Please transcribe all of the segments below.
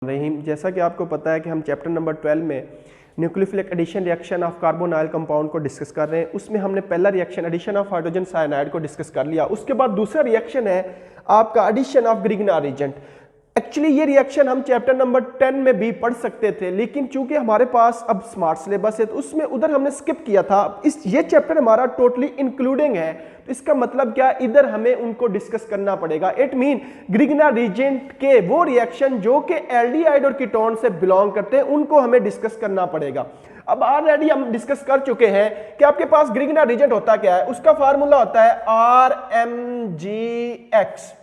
रहीम, जैसा कि आपको पता है कि हम चैप्टर नंबर 12 में nucleophilic addition reaction of carbonyl compound को डिस्कस कर रहे हैं। उसमें हमने पहला reaction addition of hydrogen cyanide को डिस्कस कर लिया। उसके बाद दूसरा रिएक्शन है आपका addition of Grignard agent. Actually ये रिएक्शन हम चैप्टर नंबर 10 में भी पढ़ सकते थे, लेकिन चूंकि हमारे पास अब स्मार्ट सिलेबस है तो उसमें उधर हमने स्किप किया था। ये चैप्टर हमारा टोटली इंक्लूडिंग है, तो इसका मतलब क्या, इधर हमें उनको डिस्कस करना पड़ेगा। इट मीन ग्रिग्नार एजेंट के वो रिएक्शन जो कि एल्डिहाइड और कीटोन से बिलोंग करते हैं उनको हमें डिस्कस करना पड़ेगा। अब ऑलरेडी हम डिस्कस कर चुके हैं कि आपके पास ग्रिग्नार एजेंट होता क्या है। उसका फार्मूला होता है RMGX।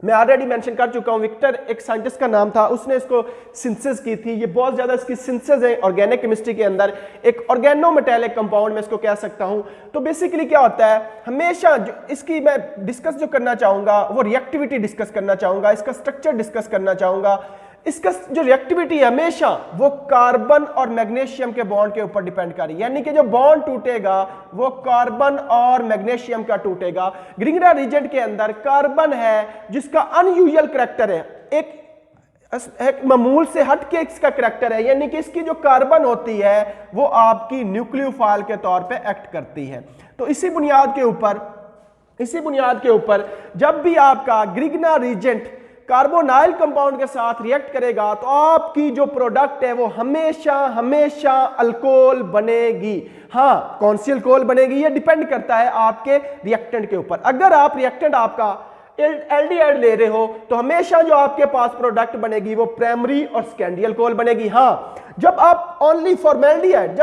मैं ऑलरेडी मेंशन कर चुका हूं, विक्टर एक साइंटिस्ट का नाम था, उसने इसको सिंथेसिस की थी। ये बहुत ज्यादा इसकी सिंथेसिस है ऑर्गेनिक केमिस्ट्री के अंदर, एक ऑर्गेनोमेटेलिक कंपाउंड में इसको कह सकता हूं। तो बेसिकली क्या होता है, हमेशा जो इसकी मैं डिस्कस जो करना चाहूंगा वो रिएक्टिविटी डिस्कस करना चाहूंगा, इसका स्ट्रक्चर डिस्कस करना चाहूंगा। इसका जो रिएक्टिविटी है हमेशा वो कार्बन और मैग्नीशियम के बॉन्ड के ऊपर डिपेंड कर रही है, यानी कि जो बॉन्ड टूटेगा वो कार्बन और मैग्नीशियम का टूटेगा। ग्रिग्नार एजेंट के अंदर कार्बन है जिसका अनयूजुअल करैक्टर है, एक मामूल से हट के इसका करैक्टर है, यानी कि इसकी जो कार्बन होती है वो आपकी न्यूक्लियोफाइल के तौर पे एक्ट करती है। तो इसी बुनियाद के ऊपर जब भी आपका ग्रिग्नार एजेंट कार्बोनाइल कंपाउंड के साथ रिएक्ट करेगा तो आपकी जो प्रोडक्ट है वो हमेशा अल्कोहल बनेगी। हाँ, कौन सी अल्कोहल बनेगी ये डिपेंड करता है आपके रिएक्टेंट के ऊपर। अगर आप रिएक्टेंट आपका एल्डिहाइड ले रहे हो तो हमेशा जो आपके पास प्रोडक्ट बनेगी वो प्राइमरी और सेकेंडरी अल्कोहल बनेगी। हाँ, जब आप ओनली फॉर्मेल्डिहाइड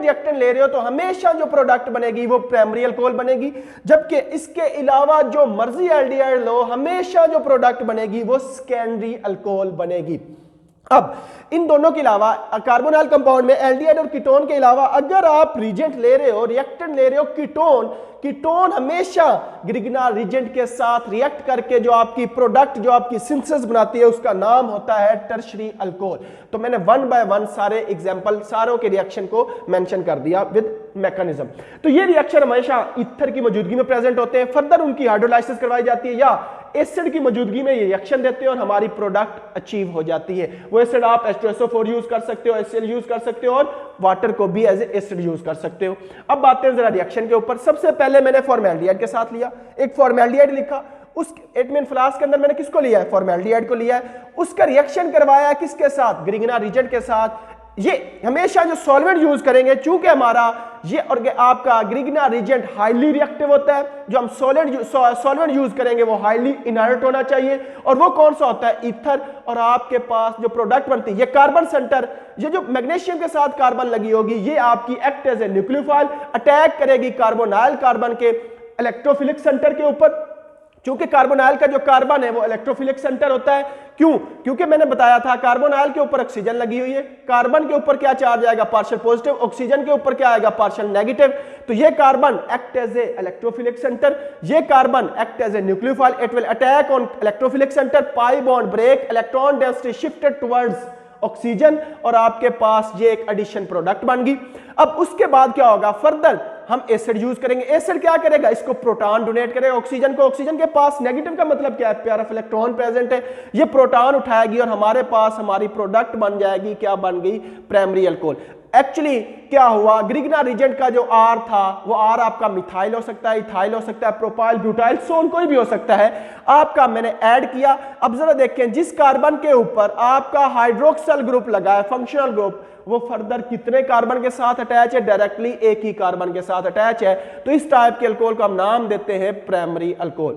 रिएक्टेंट ले रहे हो तो हमेशा जो प्रोडक्ट बनेगी वो प्राइमरी अल्कोहल बनेगी, जबकि इसके अलावा जो मर्जी एल्डिहाइड लो हमेशा जो प्रोडक्ट बनेगी वो सेकेंडरी अल्कोहल बनेगी। अब इन दोनों के अलावा कार्बोनाइल कंपाउंड में एल्डिहाइड और कीटोन के अलावा अगर आप रिएजेंट ले रहे हो, रिएक्टेंट ले रहे हो कीटोन हमेशा ग्रिग्नार एजेंट के साथ रिएक्ट करके जो आपकी प्रोडक्ट जो आपकी सिंथेसिस बनाती है उसका नाम होता है टर्शरी अल्कोहल। तो मैंने वन बाय वन सारे एग्जांपल सारों के रिएक्शन को मेंशन कर दिया विद मैकेनिज्म। तो ये रिएक्शन हमेशा ईथर की मौजूदगी में प्रेजेंट होते हैं, फर्दर उनकी हाइड्रोलाइसिस करवाई जाती है या एसिड की मौजूदगी में ये रिएक्शन देते हैं और हमारी प्रोडक्ट अचीव हो जाती है। वो एसिड आप H2SO4 यूज कर सकते हो, HCl यूज कर सकते हो और वाटर को भी एज ए एसिड यूज कर सकते हो। अब बात हैं जरा रिएक्शन के ऊपर। सबसे पहले मैंने फॉर्मेल्डिहाइड के साथ लिया, एक फॉर्मेल्डिहाइड लिखा, उस 8 मिनट फ्लास्क के अंदर मैंने किसको लिया है, फॉर्मेल्डिहाइड को लिया है। उसका रिएक्शन करवाया किसके साथ, ग्रिग्नार एजेंट के साथ। ये हमेशा जो सॉल्वेंट यूज करेंगे, चूंकि हमारा ये और आपका ग्रिग्नार एजेंट हाईली रिएक्टिव होता है, जो हम सॉल्वेंट यूज करेंगे वो हाईली इनर्ट होना चाहिए, और वो कौन सा होता है, ईथर। और आपके पास जो प्रोडक्ट बनती है ये कार्बन सेंटर, ये जो मैग्नीशियम के साथ कार्बन लगी होगी ये आपकी act as a nucleophile, attack करेगी कार्बोनाइल कार्बन के इलेक्ट्रोफिलिक सेंटर के ऊपर। क्योंकि कार्बोनाइल का जो कार्बन है वो इलेक्ट्रोफिलिक सेंटर होता है। क्यों? क्योंकि मैंने बताया था कार्बोनाइल के ऊपर ऑक्सीजन लगी हुई है, कार्बन के ऊपर क्या चार्ज आएगा, पार्शियल पॉजिटिव, ऑक्सीजन के ऊपर क्या आएगा, पार्शियल नेगेटिव। तो ये carbon act as a electrophilic centre, ये carbon act as a nucleophile, it will attack on electrophilic centre, pi bond break, electron density shifted towards oxygen, और आपके पास ये एक एडिशन प्रोडक्ट बन गई। अब उसके बाद क्या होगा, फर्दर हम एसिड यूज करेंगे। एसिड क्या करेगा, इसको प्रोटॉन डोनेट करेगा ऑक्सीजन को। ऑक्सीजन के पास नेगेटिव का मतलब क्या है, पेयर ऑफ इलेक्ट्रॉन प्रेजेंट है, ये प्रोटॉन उठाएगी और हमारे पास हमारी प्रोडक्ट बन जाएगी, क्या बन गई, प्राइमरी अल्कोहल। एक्चुअली क्या हुआ, ग्रिग्नार एजेंट का जो R था वो R आपका मिथाइल हो सकता है, इथाइल हो सकता है, प्रोपाइल, ब्यूटाइल, सोन कोई भी हो सकता है, आपका मैंने ऐड किया। अब जरा देखें, जिस कार्बन के ऊपर आपका हाइड्रोक्सल ग्रुप लगा है, फंक्शनल ग्रुप, वो फर्दर कितने कार्बन के साथ अटैच है, डायरेक्टली एक ही कार्बन के साथ अटैच है। तो इस टाइप के अल्कोहल को हम नाम देते हैं प्राइमरी अल्कोहल।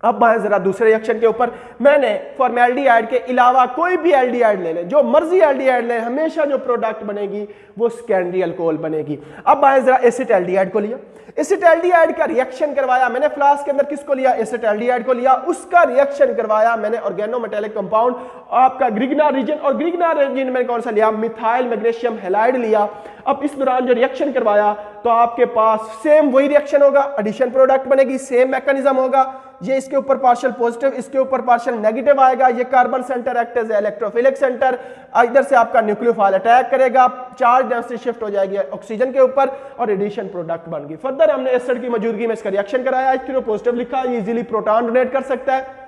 अब मैं जरा दूसरे रिएक्शन के ऊपर, मैंने फॉर्मेल्डिहाइड के अलावा कोई भी एल्डिहाइड ले लें, जो मर्जी एल्डिहाइड ले, हमेशा जो प्रोडक्ट बनेगी वो सेकेंडरी अल्कोहल बनेगी। अब मैं जरा एसिटाल्डिहाइड को लिया, एसिटाल्डिहाइड का रिएक्शन करवाया मैंने फ्लास्क के अंदर, किसको लिया, एसिटाल्डिहाइड को लिया, उसका रिएक्शन करवाया मैंने ऑर्गेनोमेटेलिक कंपाउंड आपका ग्रिग्नार एजेंट, और ग्रिग्नार एजेंट मैंने कौन सा लिया, मिथाइल मैग्नीशियम हैलाइड लिया। अब इस दौरान जो रिएक्शन करवाया तो आपके पास सेम वही रिएक्शन होगा, एडिशन प्रोडक्ट बनेगी, सेम मैकेनिज्म होगा, ये इसके ऊपर पार्शियल पॉजिटिव, इसके ऊपर पार्शियल नेगेटिव आएगा, ये carbon centre act as electrophilic centre, इधर से आपका न्यूक्लियोफाइल अटैक करेगा, चार्ज डेंसिटी शिफ्ट हो जाएगी ऑक्सीजन के ऊपर और एडिशन प्रोडक्ट बन गई। फर्दर हमने एसिड की मौजूदगी में इसका रिएक्शन कराया, H2 पॉजिटिव लिखा, ये इजीली प्रोटॉन डोनेट कर सकता है।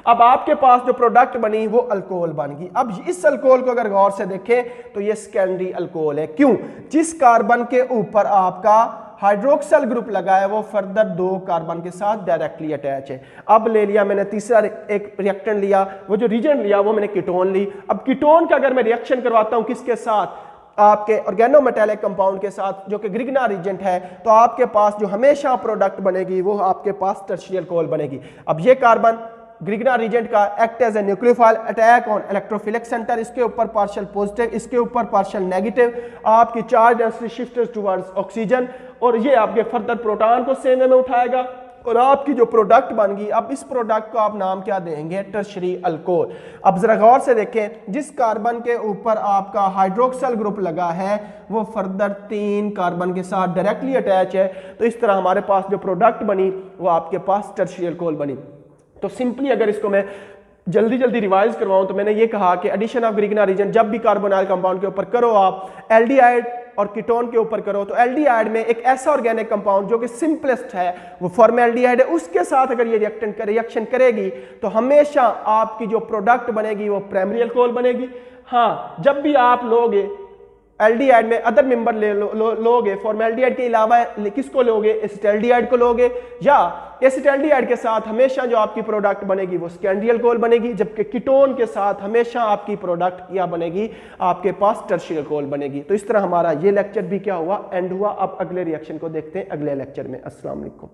अब आपके पास जो प्रोडक्ट बनी वो अल्कोहल बन गई। अब इस अल्कोहल को अगर गौर से देखें तो ये सेकेंडरी अल्कोहल है। क्यों? जिस कार्बन के ऊपर आपका हाइड्रोक्सल ग्रुप लगा है वो फर्दर 2 कार्बन के साथ डायरेक्टली अटैच है। अब ले लिया मैंने तीसरा एक रिएक्टेंट लिया, वो जो रीजन लिया वो मैंने कीटोन ली। अब कीटोन का अगर मैं रिएक्शन करवाता हूं किसके साथ? आपके ऑर्गेनोमेटेलिक कंपाउंड के साथ जो कि ग्रिग्नार एजेंट है, तो आपके पास जो हमेशा प्रोडक्ट बनेगी वो आपके पास टर्शियरी अल्कोहल बनेगी। अब ये कार्बन ग्रिग्नार एजेंट का act as a nucleophile attack on electrophilic centre, इसके ऊपर पार्शियल पॉजिटिव, इसके ऊपर पार्शियल नेगेटिव, आपकी charge density shift towards oxygen, और ये आपके फर्दर प्रोटॉन को सेम वे में उठाएगा और आपकी जो प्रोडक्ट बन गई, अब इस प्रोडक्ट को आप नाम क्या देंगे? Tertiary alcohol. अब जरा गौर से देखें, जिस कार्बन के ऊपर आपका हाइड्रोक्सल ग्रुप लगा है वो फर्दर 3 कार्बन के साथ डायरेक्टली अटैच है, तो इस तरह हमारे पास जो प्रोडक्ट बनी वो आपके पास टर्शियरी अल्कोहल बनी। तो सिंपली अगर इसको मैं जल्दी जल्दी रिवाइज करवाऊं तो मैंने ये कहा कि एडिशन ऑफ ग्रिग्नार एजेंट जब भी कार्बोनाइल कंपाउंड के ऊपर करो आप, एल्डिहाइड और कीटोन के ऊपर करो, तो एल्डिहाइड में एक ऐसा ऑर्गेनिक कंपाउंड जो कि सिंपलेस्ट है वो फॉर्मेल्डिहाइड है, उसके साथ अगर ये रिएक्शन करेगी तो हमेशा आपकी जो प्रोडक्ट बनेगी वो प्राइमरी अल्कोहल बनेगी। हाँ, जब भी आप लोगे एल्डिहाइड में अदर मेंबर लोगे, फॉर्मेल्डिहाइड के अलावा किसको लोगे? एसिटाल्डिहाइड को लोगे, या एसिटाल्डिहाइड के साथ हमेशा जो आपकी प्रोडक्ट बनेगी वो सेकेंडरी अल्कोहल बनेगी, जबकि कीटोन के साथ हमेशा आपकी प्रोडक्ट क्या बनेगी? आपके पास टर्शियरी अल्कोहल बनेगी। तो इस तरह हमारा ये लेक्चर भी क्या हुआ? एंड हुआ। अब अगले रिएक्शन को देखते हैं अगले लेक्चर में। अस्सलाम वालेकुम।